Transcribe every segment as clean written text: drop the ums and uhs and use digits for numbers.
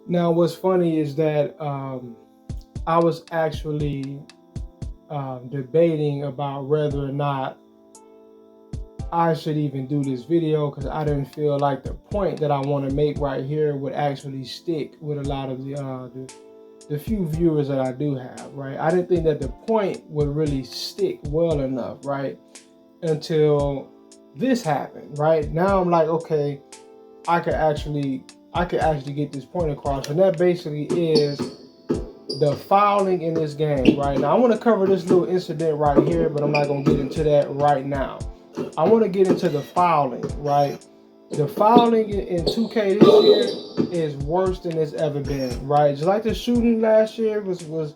Now, what's funny is that I was actually debating about whether or not I should even do this video because I didn't feel like the point that I want to make right here would actually stick with a lot of the few viewers that I do have, right? I didn't think that the point would really stick well enough, right? Until this happened, right? Now I'm like, okay, I could actually get this point across, and that basically is the fouling in this game, right? Now I want to cover this little incident right here, but I'm not gonna get into that right now. I want to get into the fouling, right? The fouling in 2K this year is worse than it's ever been, right? Just like the shooting last year was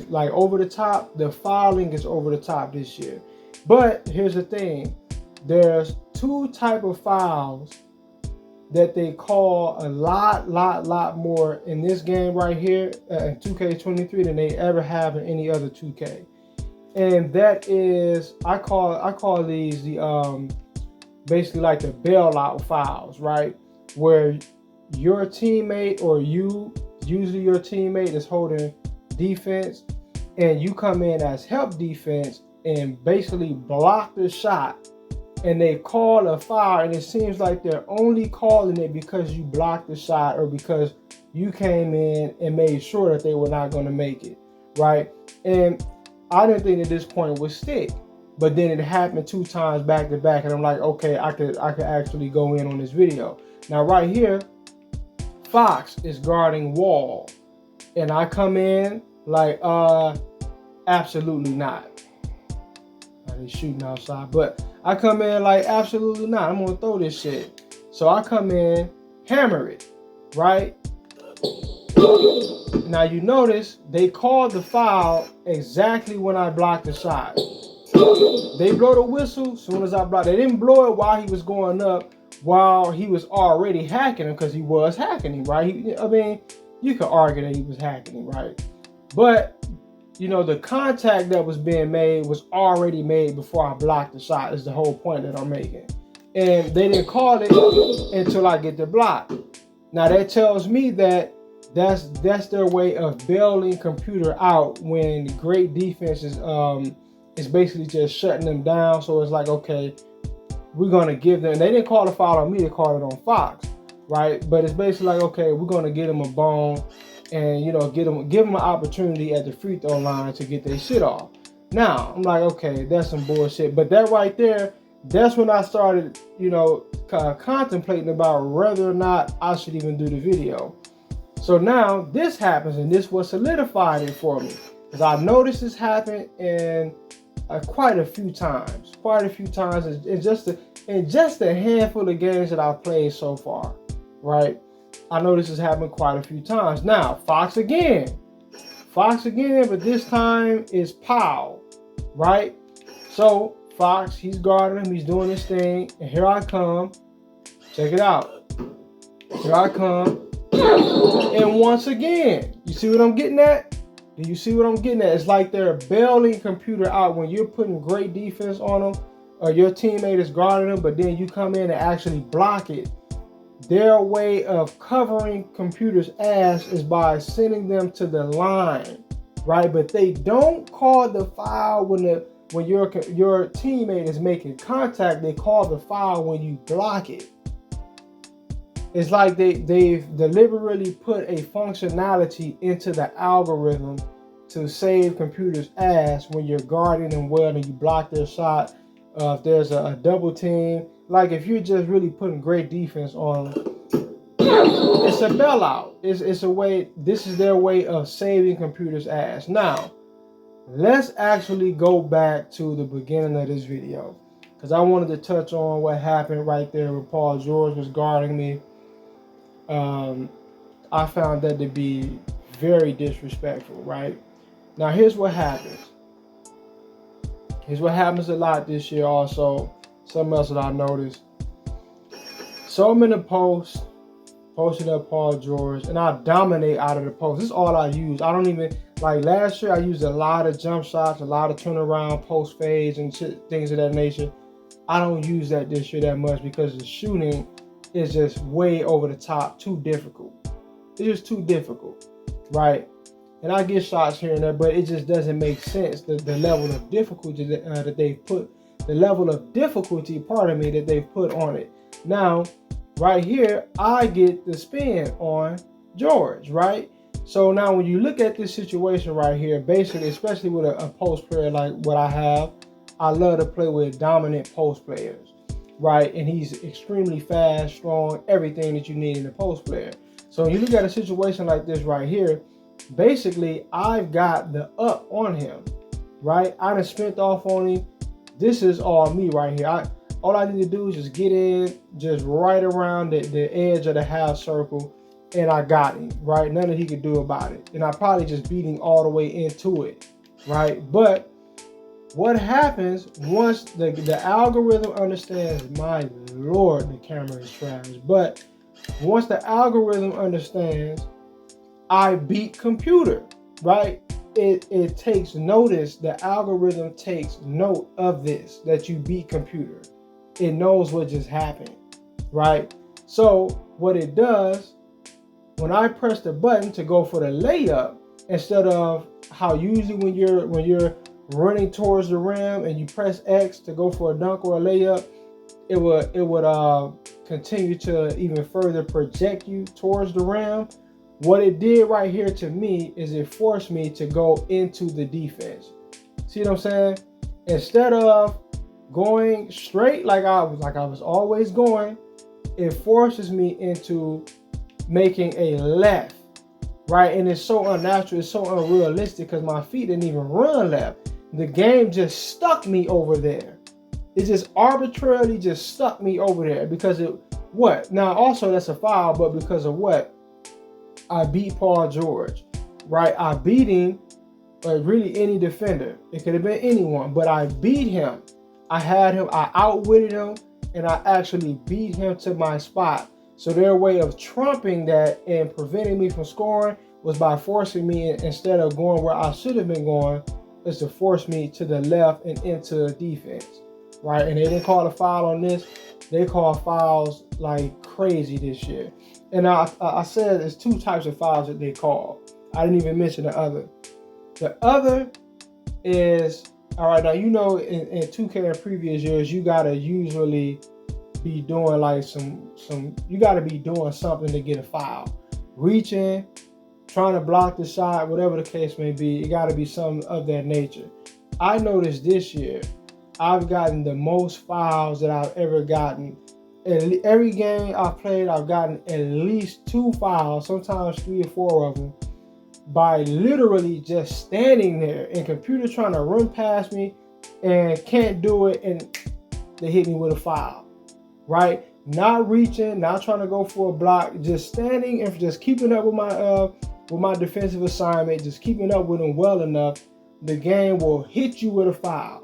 like over the top, the fouling is over the top this year. But here's the thing, there's two type of fouls that they call a lot more in this game right here in 2K23 than they ever have in any other 2K. And that is, I call these the basically like the bailout fouls, right? Where your teammate or usually your teammate is holding defense and you come in as help defense and basically block the shot, and they call a foul, and it seems like they're only calling it because you blocked the shot or because you came in and made sure that they were not going to make it, right? And I didn't think at this point would stick, but then it happened 2 times back to back, and I'm like, okay, I could actually go in on this video. Now right here, Fox is guarding Wall, and I come in like, absolutely not. They shooting outside, but I come in like, absolutely not. I'm gonna throw this shit. So I come in, hammer it, right? Now you notice they called the foul exactly when I blocked the shot. They blow the whistle as soon as I blocked. They didn't blow it while he was going up, while he was already hacking him, because he was hacking him, right? I mean, you could argue that he was hacking him, right? But you know, the contact that was being made was already made before I blocked the shot, is the whole point that I'm making. And they didn't call it until I get the block. Now that tells me that that's their way of bailing computer out when great defense is basically just shutting them down. So it's like, okay, we're gonna give them, they didn't call the foul on me, they called it on Fox, right? But it's basically like, okay, we're gonna get them a bone and, you know, give them an opportunity at the free throw line to get their shit off. Now I'm like, okay, that's some bullshit. But that right there, that's when I started, you know, contemplating about whether or not I should even do the video. So now this happens, and this was solidified it for me, because I noticed this happen in quite a few times in just a handful of games that I've played so far, right? I know this has happened quite a few times. Now, Fox again, but this time is Powell, right? So Fox, he's guarding him, he's doing his thing, and here I come. Check it out. Here I come, and once again, you see what I'm getting at? Do you see what I'm getting at? It's like they're bailing computer out when you're putting great defense on them, or your teammate is guarding them, but then you come in and actually block it. Their way of covering computer's ass is by sending them to the line, right? But they don't call the foul when your teammate is making contact. They call the foul when you block it. It's like they've deliberately put a functionality into the algorithm to save computer's ass when you're guarding them well and you block their shot. If there's a double team, like if you're just really putting great defense on them, it's a bailout. It's a way. This is their way of saving computer's ass. Now, let's actually go back to the beginning of this video, because I wanted to touch on what happened right there when Paul George was guarding me. I found that to be very disrespectful, right? Now, here's what happens. Here's what happens a lot this year also. Something else that I noticed. So I'm in the post, posting up Paul George, and I dominate out of the post. This is all I use. I don't even, like last year, I used a lot of jump shots, a lot of turnaround, post fades, and shit, things of that nature. I don't use that this year that much because the shooting is just way over the top, too difficult. It's just too difficult, right? And I get shots here and there, but it just doesn't make sense. The level of difficulty that they've put, the level of difficulty, pardon me, that they've put on it. Now, right here, I get the spin on George, right? So now when you look at this situation right here, basically, especially with a post player like what I have, I love to play with dominant post players, right? And he's extremely fast, strong, everything that you need in a post player. So when you look at a situation like this right here, basically, I've got the up on him, right? I done spent off on him. This is all me right here. All I need to do is just get in, just right around the edge of the half circle, and I got him, right? Nothing he could do about it. And I probably just beat him all the way into it, right? But what happens once the algorithm understands, my Lord, the camera is trash. But once the algorithm understands, I beat computer, right? It takes notice, the algorithm takes note of this, that you beat computer. It knows what just happened, right? So what it does, when I press the button to go for the layup, instead of how usually when you're running towards the rim and you press X to go for a dunk or a layup, it would continue to even further project you towards the rim. What it did right here to me is it forced me to go into the defense. See what I'm saying? Instead of going straight like I was always going, it forces me into making a left, right? And it's so unnatural, it's so unrealistic because my feet didn't even run left. The game just stuck me over there. It just arbitrarily just stuck me over there because what? Now also that's a foul, but because of what? I beat Paul George, right? I beat him, really any defender. It could have been anyone, but I beat him. I had him, I outwitted him, and I actually beat him to my spot. So their way of trumping that and preventing me from scoring was by forcing me, instead of going where I should have been going, is to force me to the left and into defense, right? And they didn't call a foul on this. They call fouls like crazy this year. And I said there's two types of fouls that they call. I didn't even mention the other. The other is, all right, now you know in 2K in previous years, you gotta usually be doing like you gotta be doing something to get a foul. Reaching, trying to block the shot, whatever the case may be, it gotta be something of that nature. I noticed this year, I've gotten the most fouls that I've ever gotten. In every game I've played, I've gotten at least 2 fouls, sometimes 3 or 4 of them, by literally just standing there and computer trying to run past me and can't do it, and they hit me with a foul, right? Not reaching, not trying to go for a block, just standing and just keeping up with my defensive assignment, just keeping up with them well enough, the game will hit you with a foul,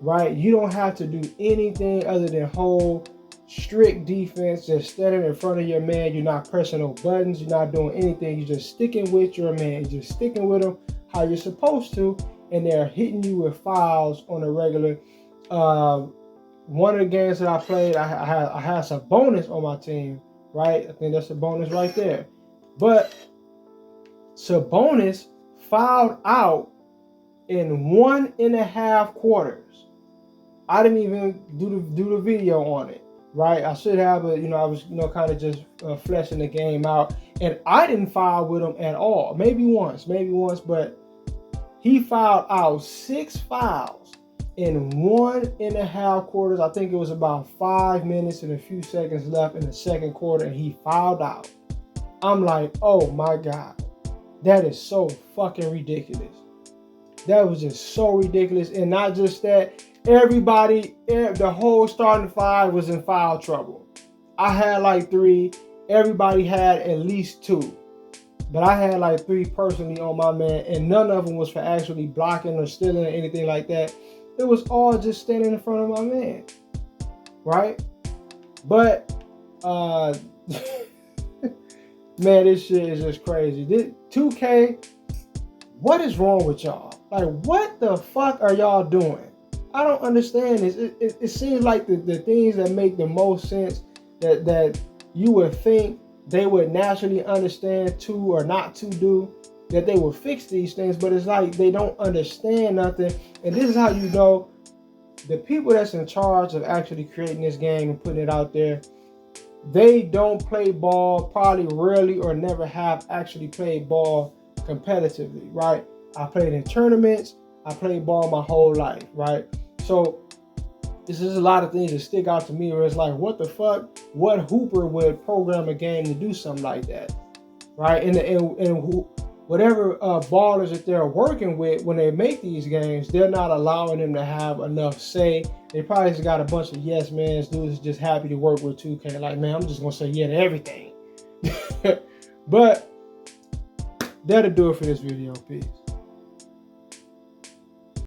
right? You don't have to do anything other than hold strict defense, just standing in front of your man. You're not pressing no buttons, you're not doing anything, you're just sticking with your man, you're just sticking with them how you're supposed to, and they're hitting you with fouls on a regular. One of the games that I played, I had some bonus on my team, right? I think that's a bonus right there. But Sabonis fouled out in 1.5 quarters. I didn't even do the video on it, right? I should have, but I was kind of just fleshing the game out, and I didn't foul with him at all. Maybe once, but he fouled out 6 fouls in 1.5 quarters. I think it was about 5 minutes and a few seconds left in the second quarter, and he fouled out. I'm like, oh my God, that is so fucking ridiculous. That was just so ridiculous. And not just that, everybody, the whole starting 5 was in foul trouble. I had like 3. Everybody had at least 2. But I had like 3 personally on my man, and none of them was for actually blocking or stealing or anything like that. It was all just standing in front of my man, right? But, man, this shit is just crazy. 2K, what is wrong with y'all? Like, what the fuck are y'all doing? I don't understand this. It seems like the things that make the most sense that you would think they would naturally understand to or not to do, that they will fix these things. But it's like they don't understand nothing. And this is how you know the people that's in charge of actually creating this game and putting it out there, they don't play ball, probably rarely or never have actually played ball competitively, right? I played in tournaments, I played ball my whole life, right? So this is a lot of things that stick out to me where it's like, what the fuck? What hooper would program a game to do something like that, right? And whatever ballers that they're working with when they make these games, they're not allowing them to have enough say. They probably just got a bunch of yes mans, dudes just happy to work with 2K. Like, man, I'm just gonna say yeah to everything. But that'll do it for this video. Peace.